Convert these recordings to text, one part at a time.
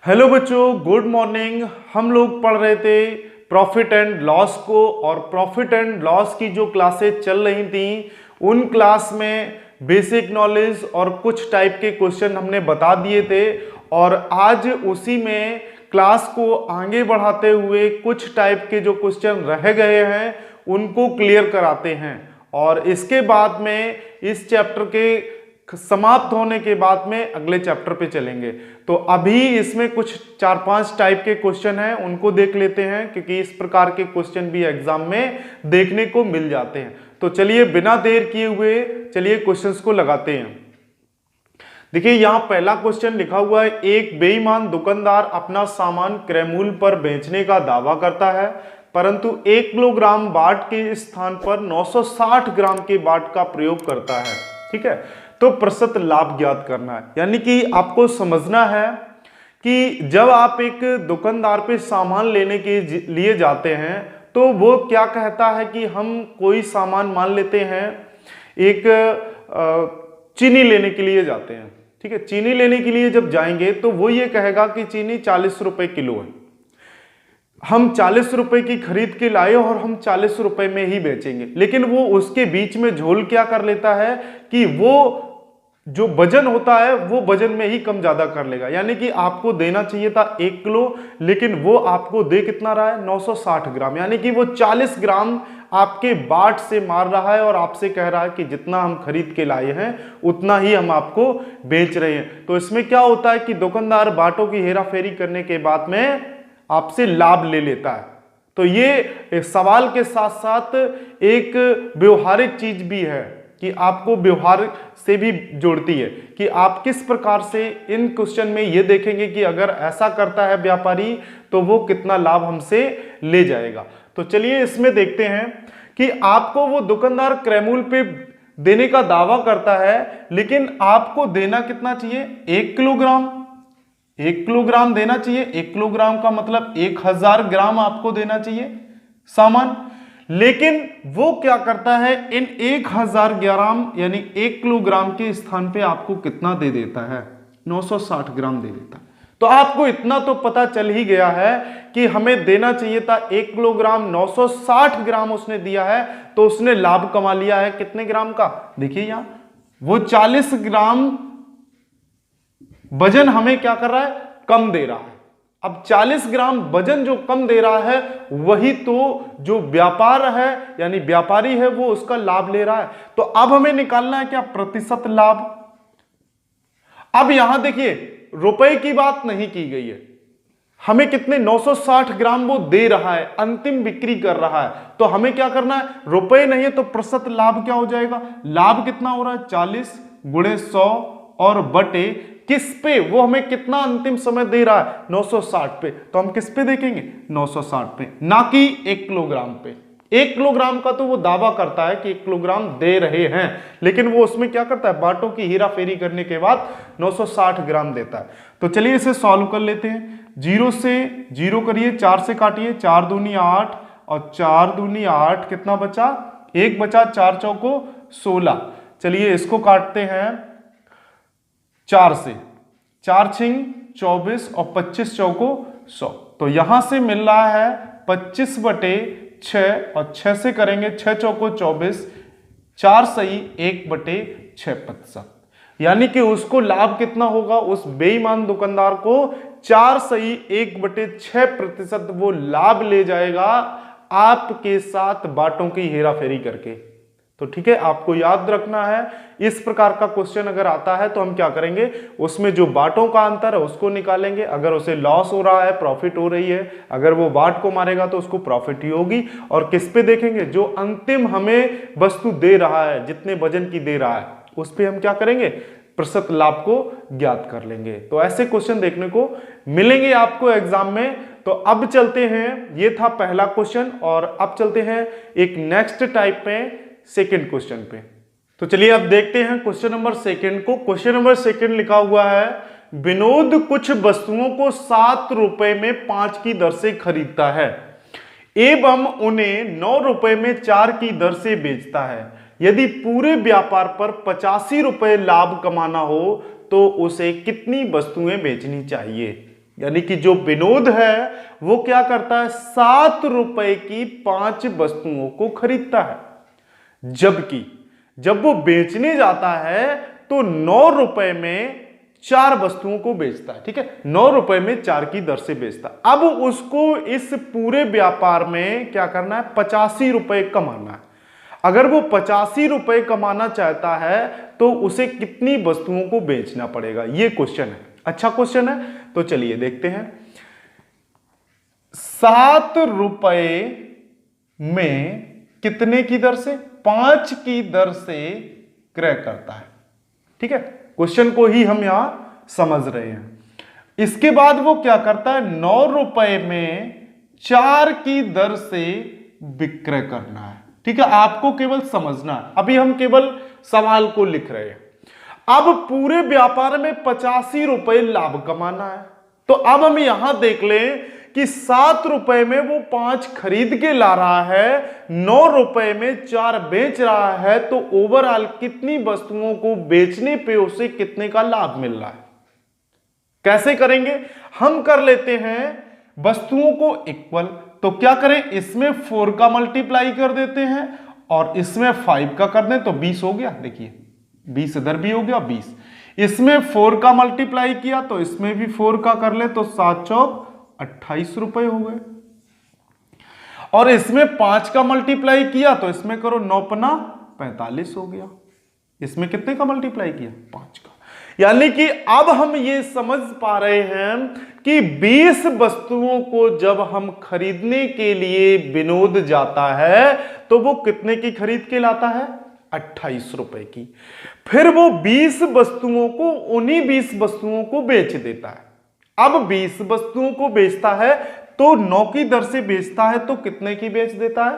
Hello बच्चों, good morning. हम लोग पढ़ रहे थे प्रॉफिट एंड लॉस को, और प्रॉफिट एंड लॉस की जो क्लासेस चल रही थी उन क्लास में बेसिक नॉलेज और कुछ टाइप के क्वेश्चन हमने बता दिए थे। और आज उसी में क्लास को आगे बढ़ाते हुए कुछ टाइप के जो क्वेश्चन रह गए हैं उनको क्लियर कराते हैं। और इसके बाद में इस चैप्टर के समाप्त होने के बाद में अगले चैप्टर पे चलेंगे। तो अभी इसमें कुछ 4-5 टाइप के क्वेश्चन हैं, उनको देख लेते हैं, क्योंकि इस प्रकार के क्वेश्चन भी एग्जाम में देखने को मिल जाते हैं। तो चलिए बिना देर किए हुए चलिए क्वेश्चंस को लगाते हैं। देखिए यहां पहला क्वेश्चन लिखा हुआ है, एक बेईमान दुकानदार अपना सामान क्रय मूल्य पर बेचने का दावा करता है, परंतु 1 किलोग्राम बाट के स्थान पर 960 ग्राम के बाट का प्रयोग करता है। ठीक है, तो प्रतिशत लाभ ज्ञात करना है। यानी कि आपको समझना है कि जब आप एक दुकानदार पे सामान लेने के लिए जाते हैं तो वो क्या कहता है कि हम कोई सामान मान लेते हैं, एक चीनी लेने के लिए जाते हैं। ठीक है, चीनी लेने के लिए जब जाएंगे तो वो ये कहेगा कि चीनी 40 रुपए किलो है, हम 40 रुपए की खरीद के लाए और हम 40 रुपए में ही बेचेंगे। लेकिन वो उसके बीच में झोल क्या कर लेता है कि वो जो वजन होता है वो वजन में ही कम ज्यादा कर लेगा। यानी कि आपको देना चाहिए था 1 किलो, लेकिन वो आपको दे कितना रहा है, 960 ग्राम। यानी कि वो 40 ग्राम आपके बाट से मार रहा है और आपसे कह रहा है कि जितना हम खरीद के लाए हैं उतना ही हम आपको बेच रहे हैं। तो इसमें क्या होता है कि दुकानदार बाटों की हेराफेरी करने के बाद में आपसे लाभ ले लेता है। तो ये सवाल के साथ साथ एक व्यवहारिक चीज भी है कि आपको व्यवहार से भी जोड़ती है कि आप किस प्रकार से इन क्वेश्चन में ये देखेंगे कि अगर ऐसा करता है व्यापारी तो वो कितना लाभ हमसे ले जाएगा। तो चलिए इसमें देखते हैं कि आपको वो दुकानदार क्रय मूल्य पे देने का दावा करता है, लेकिन आपको देना कितना चाहिए, 1 किलोग्राम। 1 किलोग्राम देना चाहिए। 1 किलोग्राम का मतलब 1000 ग्राम आपको देना चाहिए सामान। लेकिन वो क्या करता है, इन 1000 ग्राम यानी 1 किलोग्राम के स्थान पे आपको कितना दे देता है, 960 ग्राम दे देता है। तो आपको इतना तो पता चल ही गया है कि हमें देना चाहिए था 1 किलोग्राम, 960 ग्राम उसने दिया है, तो उसने लाभ कमा लिया है कितने ग्राम का। देखिए यहां वो 40 ग्राम वजन हमें क्या कर रहा है, कम दे रहा है। अब 40 ग्राम वजन जो कम दे रहा है वही तो जो व्यापार है यानी व्यापारी है वो उसका लाभ ले रहा है। तो अब हमें निकालना है क्या, प्रतिशत लाभ। अब यहां देखिए रुपए की बात नहीं की गई है, हमें कितने 960 ग्राम वो दे रहा है, अंतिम बिक्री कर रहा है। तो हमें क्या करना है, रुपए नहीं है तो प्रतिशत लाभ क्या हो जाएगा, लाभ कितना हो रहा है, 40 गुणे 100 और बटे किस पे, वो हमें कितना अंतिम समय दे रहा है, 960 पे। तो हम किस पे देखेंगे, 960 पे, ना कि 1 किलोग्राम पे। 1 किलोग्राम का तो वो दावा करता है कि 1 किलोग्राम दे रहे हैं, लेकिन वो उसमें क्या करता है, बाटों की हेराफेरी करने के बाद 960 ग्राम देता है। तो चलिए इसे सॉल्व कर लेते हैं। 0 से 0 करिए, 4 से काटिए, 4 दूनी 8 और 4 दूनी 8, कितना बचा, 1 बचा, 4 चौको 16। चलिए इसको काटते हैं 4 से, 4 छिंग 24 और 25 चौको 100। तो यहां से मिल रहा है 25 बटे 6 और 6 से करेंगे 6 चौको 24, 4 सही 1 बटे 6%। यानी कि उसको लाभ कितना होगा, उस बेईमान दुकानदार को 4 सही 1 बटे 6% वो लाभ ले जाएगा आपके साथ बाटों की हेराफेरी करके। तो ठीक है, आपको याद रखना है इस प्रकार का क्वेश्चन अगर आता है तो हम क्या करेंगे, उसमें जो बाटों का अंतर है उसको निकालेंगे। अगर उसे लॉस हो रहा है, प्रॉफिट हो रही है, अगर वो बाट को मारेगा तो उसको प्रॉफिट ही होगी। और किस पे देखेंगे, जो अंतिम हमें वस्तु दे रहा है, जितने वजन की दे रहा है उस पे हम क्या करेंगे, प्रतिशत लाभ को ज्ञात कर लेंगे। तो ऐसे क्वेश्चन देखने को मिलेंगे आपको एग्जाम में। तो अब चलते हैं, ये था पहला क्वेश्चन, और अब चलते हैं एक नेक्स्ट टाइप में, सेकंड क्वेश्चन पे। तो चलिए अब देखते हैं क्वेश्चन नंबर सेकंड को। क्वेश्चन नंबर सेकंड लिखा हुआ है, विनोद कुछ वस्तुओं को 7 रुपए में 5 की दर से खरीदता है एवं उन्हें 9 रुपए में 4 की दर से बेचता है। यदि पूरे व्यापार पर 85 रुपए लाभ कमाना हो तो उसे कितनी वस्तुएं बेचनी चाहिए। यानी कि जो विनोद है वो क्या करता है, 7 रुपए की 5 वस्तुओं को खरीदता है, जबकि जब वो बेचने जाता है तो 9 रुपए में 4 वस्तुओं को बेचता है। ठीक है, 9 रुपए में 4 की दर से बेचता है। अब उसको इस पूरे व्यापार में क्या करना है, 85 रुपए कमाना है। अगर वो 85 रुपए कमाना चाहता है तो उसे कितनी वस्तुओं को बेचना पड़ेगा, ये क्वेश्चन है। अच्छा क्वेश्चन है, तो चलिए देखते हैं। 7 रुपए में कितने की दर से, 5 की दर से क्रय करता है। ठीक है, क्वेश्चन को ही हम यहां समझ रहे हैं। इसके बाद वो क्या करता है, 9 रुपए में 4 की दर से विक्रय करना है। ठीक है, आपको केवल समझना है, अभी हम केवल सवाल को लिख रहे हैं। अब पूरे व्यापार में 85 रुपए लाभ कमाना है, तो अब हम यहां देख लें कि 7 रुपए में वो 5 खरीद के ला रहा है, 9 रुपए में 4 बेच रहा है, तो ओवरऑल कितनी वस्तुओं को बेचने पे उसे कितने का लाभ मिल रहा है। कैसे करेंगे, हम कर लेते हैं वस्तुओं को इक्वल, तो क्या करें, इसमें 4 का मल्टीप्लाई कर देते हैं और इसमें 5 का कर दें तो 20 हो गया। देखिए 20 इधर भी हो गया 20, इसमें 4 का मल्टीप्लाई किया तो इसमें भी 4 का कर ले तो 7 चौक 28 रुपए हो गए, और इसमें 5 का मल्टीप्लाई किया तो इसमें करो 9 पना 45 हो गया। इसमें कितने का मल्टीप्लाई किया, 5 का। यानी कि अब हम ये समझ पा रहे हैं कि 20 वस्तुओं को जब हम खरीदने के लिए विनोद जाता है तो वो कितने की खरीद के लाता है, 28 रुपए की। फिर वो 20 वस्तुओं को, उन्हीं 20 वस्तुओं को बेच देता है। अब 20 वस्तुओं को बेचता है तो 9 की दर से बेचता है, तो कितने की बेच देता है,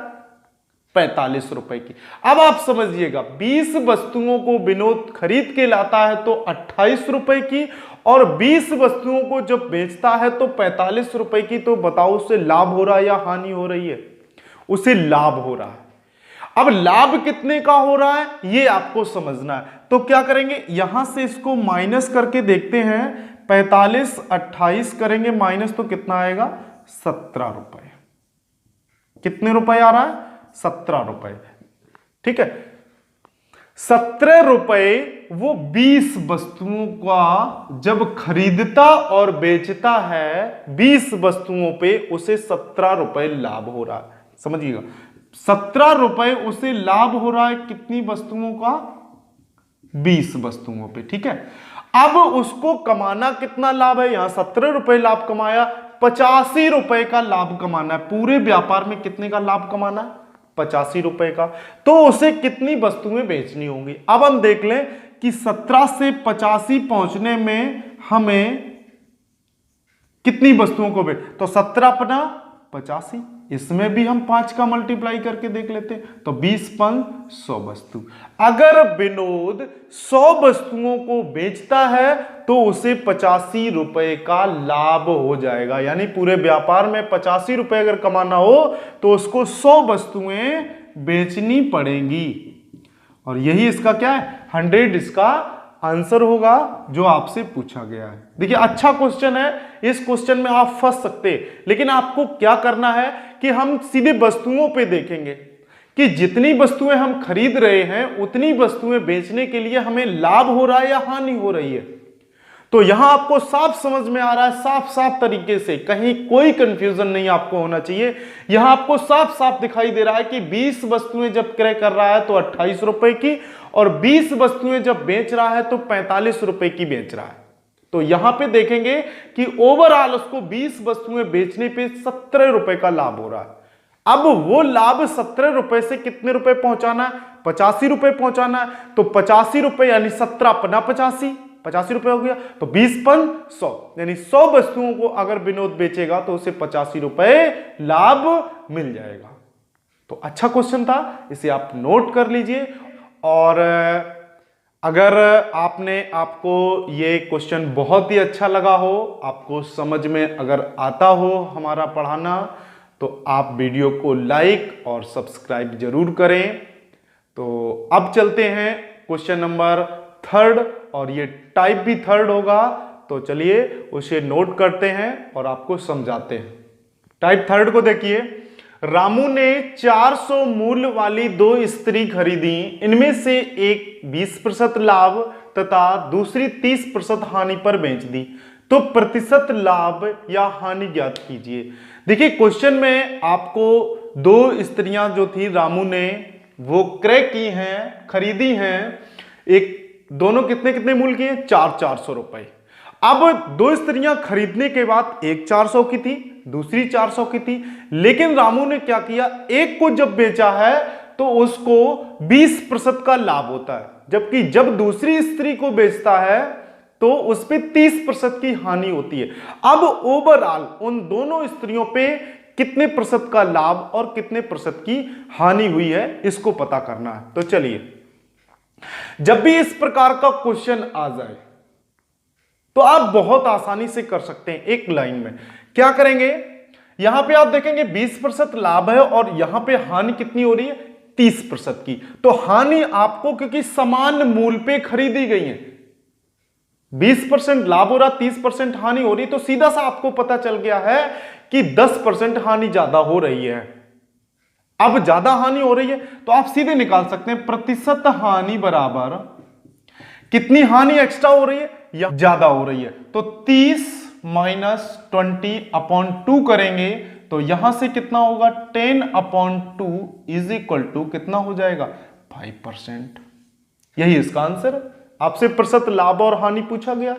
45 रुपए की। अब आप समझिएगा, 20 वस्तुओं को विनोद खरीद के लाता है तो 28 रुपए की, और 20 वस्तुओं को जब बेचता है तो 45 रुपए की। तो बताओ उसे लाभ हो रहा है या हानि हो रही है, उसे लाभ हो रहा है। अब लाभ कितने का हो रहा है ये आपको समझना है, तो क्या करेंगे, यहां से इसको माइनस करके देखते हैं। 45 28 करेंगे माइनस तो कितना आएगा, 17 रुपए। कितने रुपए आ रहा है, 17 रुपए। ठीक है, 17 रुपए वो 20 वस्तुओं का जब खरीदता और बेचता है, 20 वस्तुओं पे उसे 17 रुपए लाभ हो रहा है। समझिएगा, 17 रुपए उसे लाभ हो रहा है कितनी वस्तुओं का, 20 वस्तुओं पे। ठीक है, अब उसको कमाना कितना लाभ है, यहां 17 रुपए लाभ कमाया, 85 रुपए का लाभ कमाना है। पूरे व्यापार में कितने का लाभ कमाना है, 85 रुपए का। तो उसे कितनी वस्तुएं बेचनी होंगी। अब हम देख लें कि 17 से 85 पहुंचने में हमें कितनी वस्तुओं को बेच, तो 17 अपना 85, इसमें भी हम 5 का मल्टीप्लाई करके देख लेते हैं तो 20 5 100 वस्तु। अगर विनोद 100 वस्तुओं को बेचता है तो उसे 85 रुपए का लाभ हो जाएगा। यानी पूरे व्यापार में 85 रुपए अगर कमाना हो तो उसको 100 वस्तुएं बेचनी पड़ेंगी, और यही इसका क्या है, 100 इसका आंसर होगा जो आपसे पूछा गया है। देखिए अच्छा क्वेश्चन है, इस क्वेश्चन में आप फंस सकते हैं, लेकिन आपको क्या करना है कि हम सीधे वस्तुओं पे देखेंगे कि जितनी वस्तुएं हम खरीद रहे हैं उतनी वस्तुएं बेचने के लिए हमें लाभ हो रहा है या हानि हो रही है। तो यहां आपको साफ समझ में आ रहा है, साफ साफ तरीके से, कहीं कोई कंफ्यूजन नहीं आपको होना चाहिए। यहां आपको साफ साफ दिखाई दे रहा है कि 20 वस्तुएं जब क्रय कर रहा है तो 28 रुपए की, और 20 वस्तुएं जब बेच रहा है तो 45 रुपए की बेच रहा है। तो यहां पे देखेंगे कि ओवरऑल उसको 20 वस्तुएं बेचने पे 17 रुपए का लाभ हो रहा है। अब वो लाभ 17 रुपए से कितने रुपए पहुंचाना है, 85 रुपए पहुंचाना है। तो 85 रुपए यानी 17 अपना 85 रुपए हो गया, तो 20 5 100, यानी 100 वस्तुओं को अगर विनोद बेचेगा तो उसे 85 रुपए लाभ मिल जाएगा। तो अच्छा क्वेश्चन था, इसे आप नोट कर लीजिए। और अगर आपको ये क्वेश्चन बहुत ही अच्छा लगा हो, आपको समझ में अगर आता हो हमारा पढ़ाना, तो आप वीडियो को लाइक और सब्सक्राइब जरूर करें। तो अब चलते हैं क्वेश्चन नंबर 3, और ये टाइप भी 3 होगा। तो चलिए उसे नोट करते हैं और आपको समझाते हैं। टाइप थर्ड को देखिए, रामू ने 400 मूल्य वाली 2 इस्त्री खरीदी, इनमें से एक 20% लाभ तथा दूसरी 30% हानि पर बेच दी, तो प्रतिशत लाभ या हानि ज्ञात कीजिए। देखिए क्वेश्चन में आपको 2 इस्त्रियां जो थी रामू ने वो क्रय की हैं, खरीदी हैं, एक दोनों कितने कितने मूल्य की हैं, 400 रुपए। अब 2 इस्त्रियां खरीदने के बाद एक 400 की थी, दूसरी 400 की थी, लेकिन रामू ने क्या किया, एक को जब बेचा है तो उसको 20% का लाभ होता है, जबकि जब दूसरी स्त्री को बेचता है तो उस पे 30% की हानि होती है। अब ओवरऑल उन दोनों स्त्रियों पे कितने प्रतिशत का लाभ और कितने प्रतिशत की हानि हुई है इसको पता करना है। तो चलिए, जब भी इस प्रकार का क्वेश्चन आ जाए तो आप बहुत आसानी से कर सकते हैं। एक लाइन में क्या करेंगे, यहां पे आप देखेंगे 20% लाभ है और यहां पे हानि कितनी हो रही है, 30% की। तो हानि आपको, क्योंकि समान मूल्य पे खरीदी गई है, 20% लाभ हो रहा, 30% हानि हो रही, तो सीधा सा आपको पता चल गया है कि 10% हानि ज्यादा हो रही है। अब ज्यादा हानि हो रही है तो आप सीधे निकाल सकते हैं प्रतिशत हानि बराबर कितनी हानि एक्स्ट्रा हो रही है या ज्यादा हो रही है। तो 30 माइनस 20/2 करेंगे तो यहां से कितना होगा, 10/2 इज इक्वल टू कितना हो जाएगा, 5%। यही इसका आंसर है। आपसे प्रतिशत लाभ और हानि पूछा गया,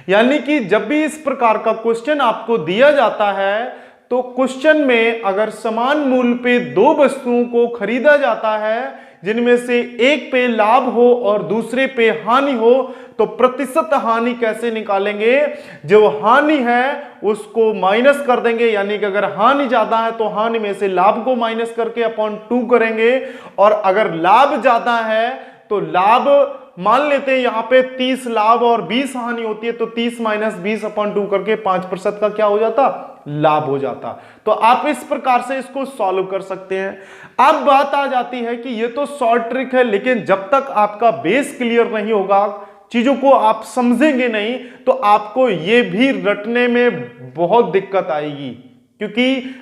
यानी कि जब भी इस प्रकार का क्वेश्चन आपको दिया जाता है तो क्वेश्चन में अगर समान मूल्य पे 2 वस्तुओं को खरीदा जाता है जिनमें से एक पे लाभ हो और दूसरे पे हानि हो, तो प्रतिशत हानि कैसे निकालेंगे, जो हानि है उसको माइनस कर देंगे, यानी कि अगर हानि ज्यादा है तो हानि में से लाभ को माइनस करके अपॉन 2 करेंगे, और अगर लाभ ज्यादा है तो लाभ मान लेते हैं यहां पे 30 लाभ और 20 हानि होती है, तो 30 माइनस 20/2 करके 5% का क्या हो जाता, लाभ हो जाता। तो आप इस प्रकार से इसको सॉल्व कर सकते हैं। अब बात आ जाती है कि ये तो शॉर्ट ट्रिक है, लेकिन जब तक आपका बेस क्लियर नहीं होगा, चीजों को आप समझेंगे नहीं, तो आपको ये भी रटने में बहुत दिक्कत आएगी, क्योंकि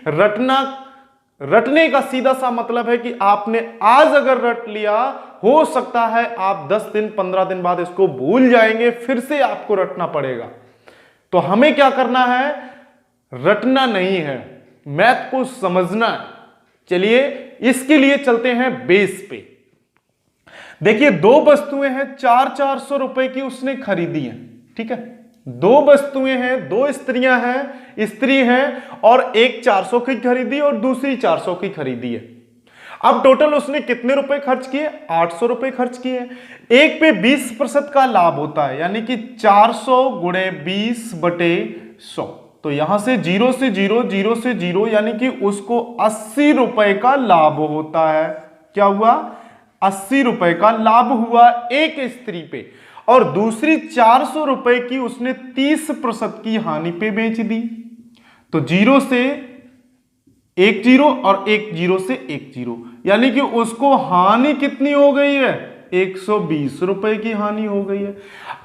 रटने का सीधा सा मतलब है कि आपने आज अगर रट लिया, हो सकता है आप 10 दिन 15 दिन बाद इसको भूल जाएंगे, फिर से आपको रटना पड़ेगा। तो हमें क्या करना है, रटना नहीं है, मैथ को समझना है। चलिए इसके लिए चलते हैं बेस पे। देखिए 2 वस्तुएं हैं, 400 रुपए की उसने खरीदी है, ठीक है। 2 वस्तुएं हैं, 2 स्त्रियां हैं, स्त्री हैं, और एक 400 की खरीदी और दूसरी 400 की खरीदी है। अब टोटल उसने कितने रुपए खर्च किए, 800 रुपए खर्च किए। एक पे 20% का लाभ होता है, यानी कि 400 गुणे 20/100। तो यहां से 0 से 0, 0 से 0, यानी कि उसको 80 रुपए का लाभ होता है। क्या हुआ, 80 रुपए का लाभ हुआ एक स्त्री पे, और दूसरी 400 रुपए की उसने 30% की हानि पे बेच दी। तो 0 से 1 0 और 1 0 से 1 0, यानी कि उसको हानि कितनी हो गई है, 120 रुपए की हानि हो गई है।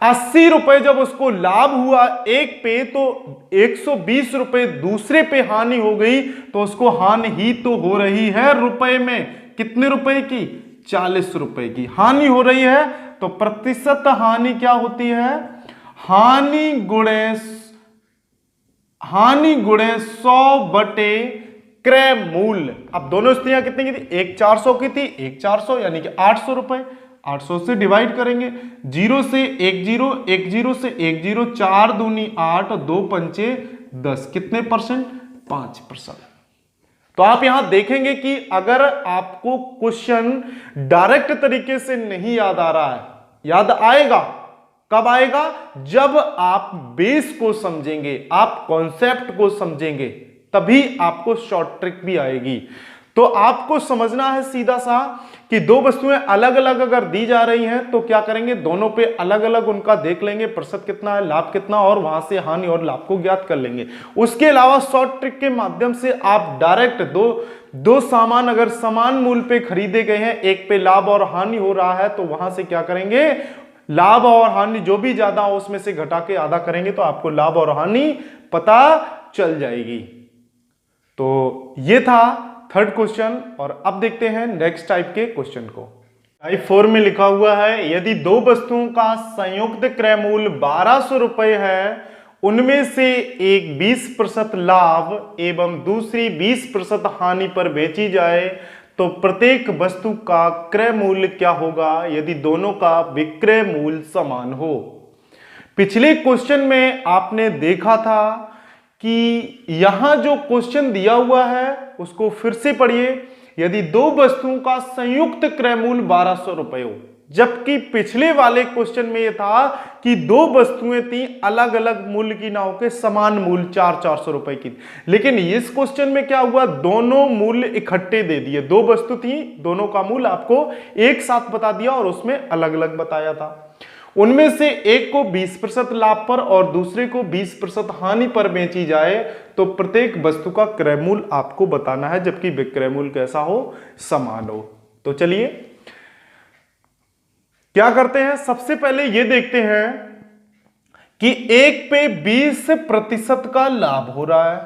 80 रुपए जब उसको लाभ हुआ एक पे, तो 120 रुपए दूसरे पे हानि हो गई, तो उसको हानि ही तो हो रही है रुपए में, कितने रुपए की, 40 रुपए की हानि हो रही है। तो प्रतिशत हानि क्या होती है, हानि गुणे 100 बटे क्रय मूल्य। अब दोनों स्त्रियां कितने की थी, एक 400 की थी, एक 400, यानी कि 800 रुपए। 800 से डिवाइड करेंगे, 0 से 1 0, 1 0 से 1 0, 4 दूनी 8, 2 पंचे 10, कितने परसेंट, 5%। तो आप यहां देखेंगे कि अगर आपको क्वेश्चन डायरेक्ट तरीके से नहीं याद आ रहा है, याद आएगा, कब आएगा, जब आप बेस को समझेंगे, आप कॉन्सेप्ट को समझेंगे, तभी आपको शॉर्ट ट्रिक भी आएगी। तो आपको समझना है सीधा सा कि 2 वस्तुएं अलग अलग अगर दी जा रही हैं तो क्या करेंगे, दोनों पे अलग अलग उनका देख लेंगे, प्रतिशत कितना है, लाभ कितना, और वहां से हानि और लाभ को ज्ञात कर लेंगे। उसके अलावा शॉर्ट ट्रिक के माध्यम से आप डायरेक्ट दो सामान अगर समान मूल्य पे खरीदे गए हैं, एक पे लाभ और हानि हो रहा है, तो वहां से क्या करेंगे, लाभ और हानि जो भी ज्यादा हो उसमें से घटा के आधा करेंगे तो आपको लाभ और हानि पता चल जाएगी। तो ये था थर्ड क्वेश्चन। और अब देखते हैं नेक्स्ट टाइप के क्वेश्चन को। टाइप 4 में लिखा हुआ है, यदि दो वस्तुओं का संयुक्त क्रय मूल्य 1200 रुपए है, उनमें से एक 20% लाभ एवं दूसरी 20% हानि पर बेची जाए तो प्रत्येक वस्तु का क्रय मूल्य क्या होगा यदि दोनों का विक्रय मूल्य समान हो। पिछले क्वेश्चन में आपने देखा था कि यहां जो क्वेश्चन दिया हुआ है उसको फिर से पढ़िए, यदि दो वस्तुओं का संयुक्त क्रय मूल्य 1200 रुपए हो, जबकि पिछले वाले क्वेश्चन में यह था कि दो वस्तुएं थी अलग अलग मूल्य की ना होकर समान मूल्य 400 रुपए की। लेकिन इस क्वेश्चन में क्या हुआ, दोनों मूल्य इकट्ठे दे दिए। दो वस्तु थी, दोनों का मूल्य आपको एक साथ बता दिया और उसमें अलग अलग बताया था। उनमें से एक को 20% लाभ पर और दूसरे को 20% हानि पर बेची जाए तो प्रत्येक वस्तु का क्रय मूल्य आपको बताना है, जबकि विक्रय मूल्य कैसा हो, समान हो। तो चलिए क्या करते हैं, सबसे पहले ये देखते हैं कि एक पे 20% का लाभ हो रहा है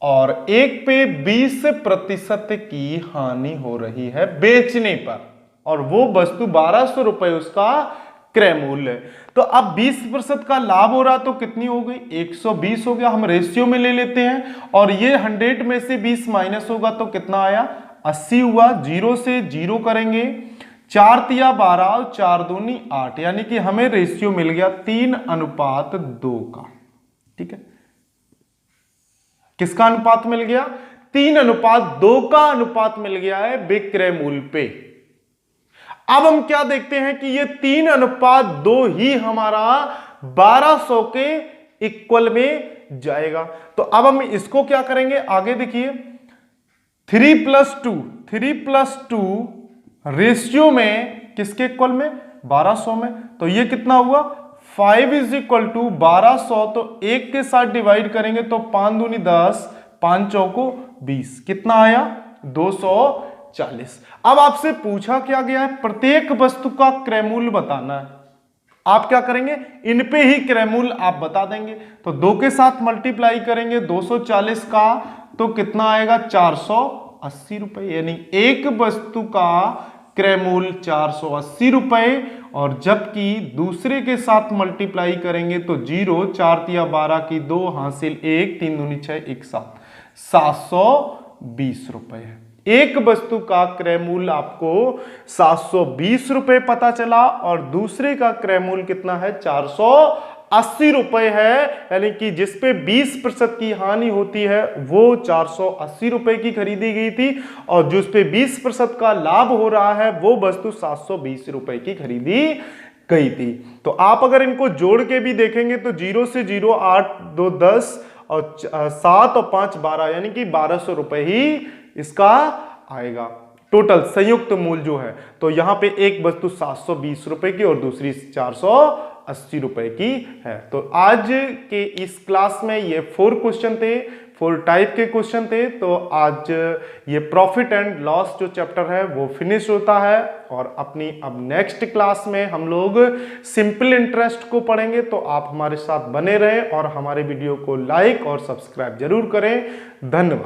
और एक पे 20% की हानि हो रही है बेचने पर, और वो वस्तु 1200 रुपए उसका क्रय मूल्य है। तो अब 20% का लाभ हो रहा तो कितनी हो गई, 120 हो गया। हम रेशियो में ले लेते हैं और ये 100 में से 20 माइनस होगा तो कितना आया, 80 हुआ। 0 से 0 करेंगे, 4 तिया 12 और 4 दूनी 8, यानी कि हमें रेशियो मिल गया 3:2 का। ठीक है, किसका अनुपात मिल गया, 3:2 का अनुपात मिल गया है विक्रय मूल्य पे। अब हम क्या देखते हैं कि ये 3:2 ही हमारा 1200 के इक्वल में जाएगा। तो अब हम इसको क्या करेंगे, आगे देखिए, 3+2 रेशियो में किसके इक्वल में, 1200 में। तो ये कितना हुआ, 5 = 1200। तो 1 के साथ डिवाइड करेंगे तो 5 दूनी 10, 5 चौको 20, कितना आया, 240। अब आपसे पूछा क्या गया है, प्रत्येक वस्तु का क्रय मूल्य बताना है। आप क्या करेंगे, इन पे ही क्रय मूल्य आप बता देंगे। तो 2 के साथ मल्टीप्लाई करेंगे 240 का तो कितना आएगा, 480 रुपए। यानी एक वस्तु का क्रय मूल्य 480 रुपए, और जबकि दूसरे के साथ मल्टीप्लाई करेंगे तो 0, 4 तिया 12 की 2 हासिल 1, 3 दूनी 6, 1 7, 720 रुपए है। एक वस्तु का क्रय मूल्य आपको 720 रुपए पता चला और दूसरे का क्रय मूल्य कितना है, 480 रुपए है। यानी कि जिसपे 20% की हानि होती है वो 480 रुपए की खरीदी गई थी, और जिस पे 20% का लाभ हो रहा है वो वस्तु 720 रुपए की खरीदी गई थी। तो आप अगर इनको जोड़ के भी देखेंगे तो 0 से 0, 8 2 10 और 7 और 5 12, यानी कि 1200 रुपए ही इसका आएगा टोटल संयुक्त मूल्य जो है। तो यहां पे एक वस्तु 720 रुपए की और दूसरी 480 रुपए की है। तो आज के इस क्लास में ये 4 क्वेश्चन थे, 4 टाइप के क्वेश्चन थे। तो आज ये प्रॉफिट एंड लॉस जो चैप्टर है वो फिनिश होता है, और अपनी अब नेक्स्ट क्लास में हम लोग सिंपल इंटरेस्ट को पढ़ेंगे। तो आप हमारे साथ बने रहें और हमारे वीडियो को लाइक और सब्सक्राइब जरूर करें। धन्यवाद।